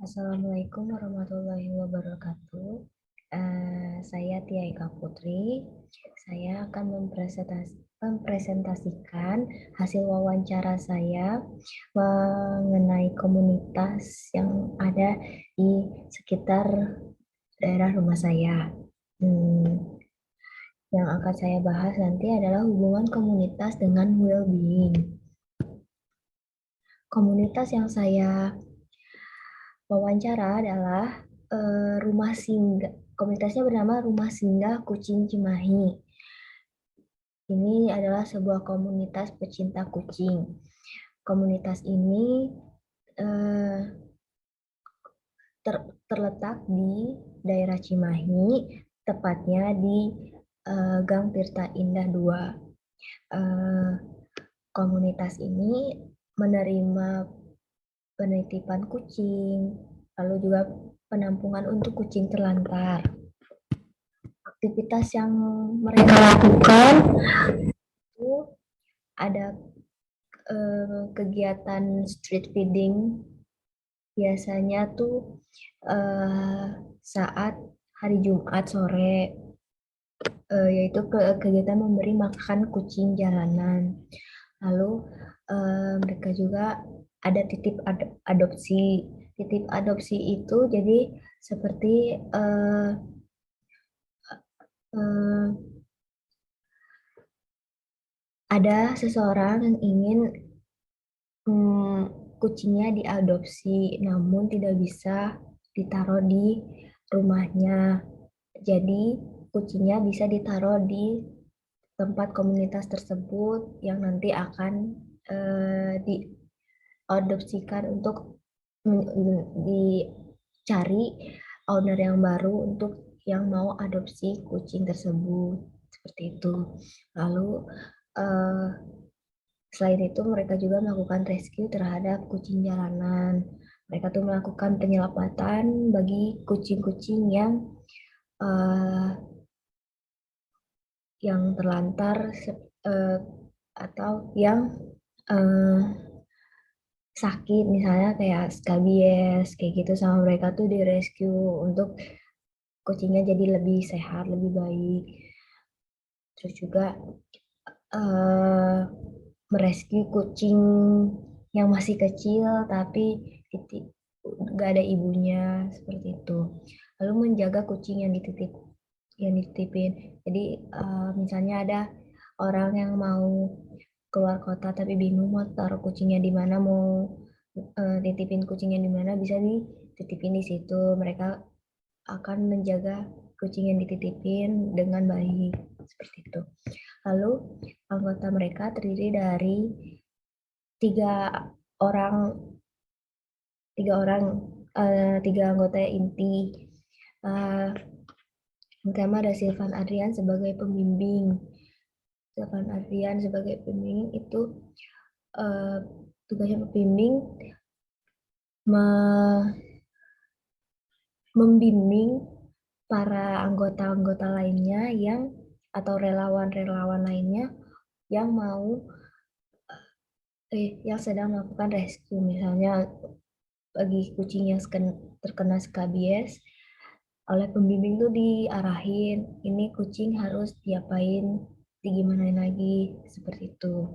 Assalamualaikum warahmatullahi wabarakatuh. Saya Tia Eka Putri. Saya akan mempresentasikan hasil wawancara saya mengenai komunitas yang ada di sekitar daerah rumah saya. Yang akan saya bahas nanti adalah hubungan komunitas dengan well-being. Komunitas yang saya wawancara adalah rumah singgah. Komunitasnya bernama Rumah Singgah Kucing Cimahi. Ini adalah sebuah komunitas pecinta kucing. Komunitas ini terletak di daerah Cimahi, tepatnya di Gang Tirta Indah 2. Komunitas ini menerima penitipan kucing, lalu juga penampungan untuk kucing terlantar. Aktivitas yang mereka lakukan itu ada kegiatan street feeding, biasanya tuh saat hari Jumat sore, yaitu kegiatan memberi makan kucing jalanan. Lalu mereka juga ada titip adopsi. Titip adopsi itu jadi seperti ada seseorang yang ingin kucingnya diadopsi, namun tidak bisa ditaruh di rumahnya. Jadi kucingnya bisa ditaruh di tempat komunitas tersebut yang nanti akan diadopsikan untuk dicari owner yang baru untuk yang mau adopsi kucing tersebut, seperti itu. Lalu selain itu mereka juga melakukan rescue terhadap kucing jalanan. Mereka tuh melakukan penyelamatan bagi kucing-kucing yang terlantar atau yang sakit, misalnya kayak skabies kayak gitu, sama mereka tuh di rescue untuk kucingnya jadi lebih sehat, lebih baik. Terus juga merescue kucing yang masih kecil tapi nggak ada ibunya, seperti itu. Lalu menjaga kucing yang dititipin. Jadi misalnya ada orang yang mau keluar kota tapi bingung mau taruh kucingnya di mana, mau titipin kucingnya di mana, bisa dititipin di situ. Mereka akan menjaga kucing yang dititipin dengan baik, seperti itu. Lalu anggota mereka terdiri dari tiga orang tiga anggota inti. Pertama ada Silvan Adrian sebagai pembimbing. Silvan Adrian sebagai pembimbing itu tugasnya pembimbing membimbing para anggota-anggota lainnya atau relawan-relawan lainnya yang mau yang sedang melakukan rescue, misalnya bagi kucing yang terkena skabies, oleh pembimbing tuh diarahin ini kucing harus diapain, digimanain lagi, seperti itu.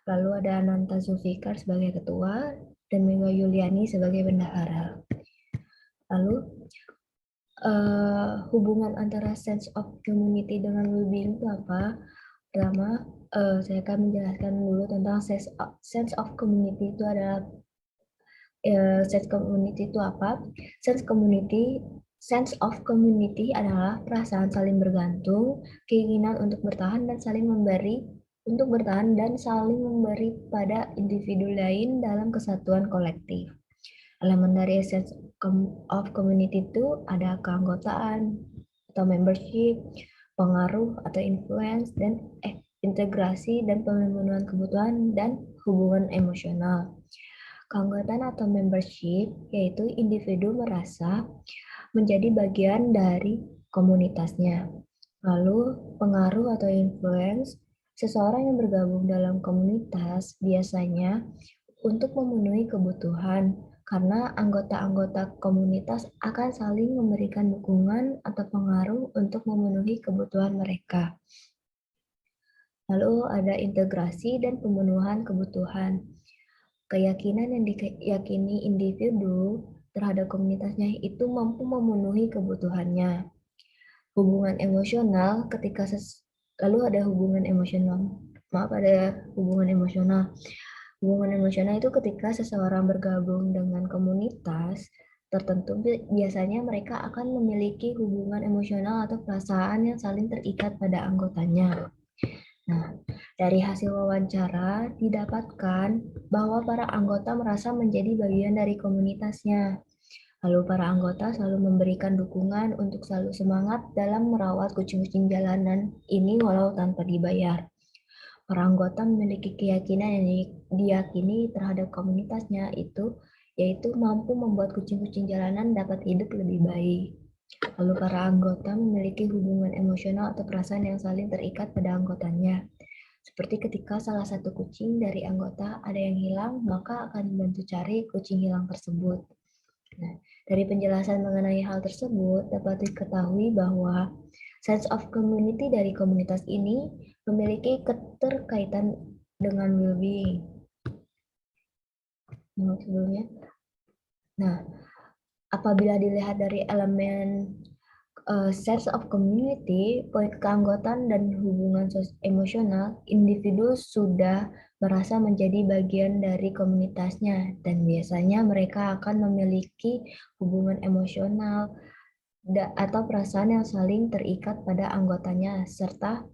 Lalu ada Ananta Zulfikar sebagai ketua dan Mega Yuliani sebagai bendahara. Lalu hubungan antara sense of community dengan well-being itu apa? Pertama, saya akan menjelaskan dulu tentang sense of community itu adalah sense community itu apa? Sense of community adalah perasaan saling bergantung, keinginan untuk bertahan dan saling memberi pada individu lain dalam kesatuan kolektif. Elemen dari sense of community itu ada keanggotaan atau membership, pengaruh atau influence, dan integrasi dan pemenuhan kebutuhan dan hubungan emosional. Keanggotaan atau membership yaitu individu merasa menjadi bagian dari komunitasnya. Lalu pengaruh atau influence, seseorang yang bergabung dalam komunitas biasanya untuk memenuhi kebutuhan, karena anggota-anggota komunitas akan saling memberikan dukungan atau pengaruh untuk memenuhi kebutuhan mereka. Lalu ada integrasi dan pemenuhan kebutuhan. Keyakinan yang diyakini individu terhadap komunitasnya itu mampu memenuhi kebutuhannya. Hubungan emosional lalu ada hubungan emosional. Ada hubungan emosional. Hubungan emosional itu ketika seseorang bergabung dengan komunitas tertentu, biasanya mereka akan memiliki hubungan emosional atau perasaan yang saling terikat pada anggotanya. Nah, dari hasil wawancara didapatkan bahwa para anggota merasa menjadi bagian dari komunitasnya. Lalu para anggota selalu memberikan dukungan untuk selalu semangat dalam merawat kucing-kucing jalanan ini walau tanpa dibayar. Para anggota memiliki keyakinan yang diyakini terhadap komunitasnya yaitu mampu membuat kucing-kucing jalanan dapat hidup lebih baik. Lalu para anggota memiliki hubungan emosional atau perasaan yang saling terikat pada anggotanya. Seperti ketika salah satu kucing dari anggota ada yang hilang, maka akan membantu cari kucing hilang tersebut. Nah, dari penjelasan mengenai hal tersebut dapat diketahui bahwa sense of community dari komunitas ini memiliki keterkaitan dengan well-being. Sebelumnya, nah, apabila dilihat dari elemen sense of community, poin keanggotaan dan hubungan emosional, individu sudah merasa menjadi bagian dari komunitasnya dan biasanya mereka akan memiliki hubungan emosional atau perasaan yang saling terikat pada anggotanya serta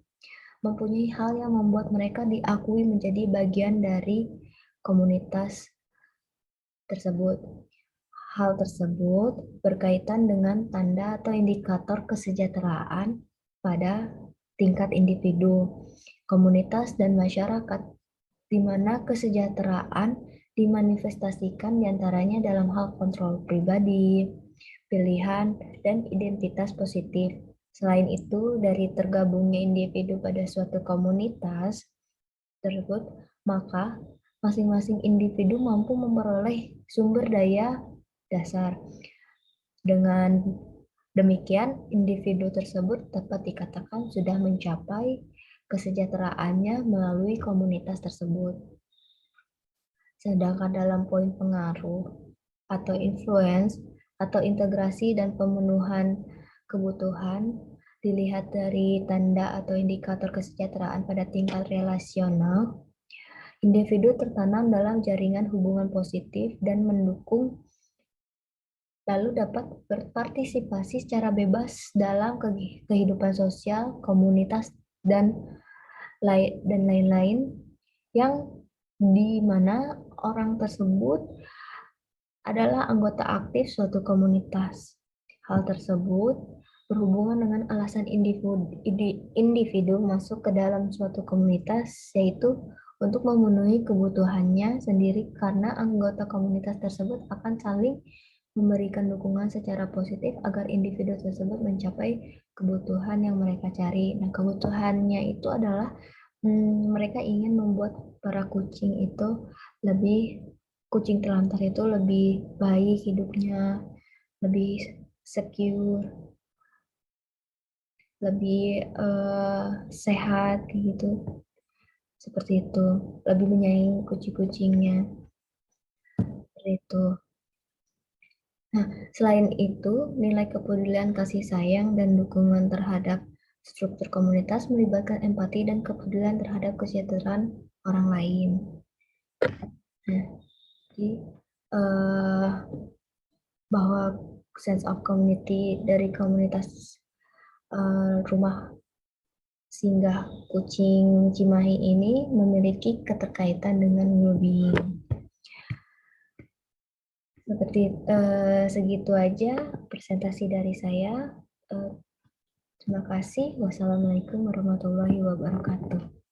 mempunyai hal yang membuat mereka diakui menjadi bagian dari komunitas tersebut. Hal tersebut berkaitan dengan tanda atau indikator kesejahteraan pada tingkat individu, komunitas, dan masyarakat, di mana kesejahteraan dimanifestasikan diantaranya dalam hal kontrol pribadi, pilihan, dan identitas positif. Selain itu, dari tergabungnya individu pada suatu komunitas tersebut, maka masing-masing individu mampu memperoleh sumber daya dasar. Dengan demikian, individu tersebut dapat dikatakan sudah mencapai kesejahteraannya melalui komunitas tersebut. Sedangkan dalam poin pengaruh atau influence atau integrasi dan pemenuhan kebutuhan dilihat dari tanda atau indikator kesejahteraan pada tingkat relasional, individu tertanam dalam jaringan hubungan positif dan mendukung lalu dapat berpartisipasi secara bebas dalam kehidupan sosial, komunitas, dan lain-lain yang di mana orang tersebut adalah anggota aktif suatu komunitas. Hal tersebut berhubungan dengan alasan individu masuk ke dalam suatu komunitas, yaitu untuk memenuhi kebutuhannya sendiri karena anggota komunitas tersebut akan saling memberikan dukungan secara positif agar individu tersebut mencapai kebutuhan yang mereka cari. Nah, kebutuhannya itu adalah mereka ingin membuat para kucing telantar itu lebih baik hidupnya, lebih secure, lebih sehat gitu. Seperti itu, lebih menyayangi kucing-kucingnya. Seperti itu. Nah, selain itu, nilai kepedulian kasih sayang dan dukungan terhadap struktur komunitas melibatkan empati dan kepedulian terhadap kesejahteraan orang lain. Nah, jadi bahwa sense of community dari komunitas rumah singgah kucing Cimahi ini memiliki keterkaitan dengan well-being. Seperti segitu aja presentasi dari saya. Terima kasih. Wassalamualaikum warahmatullahi wabarakatuh.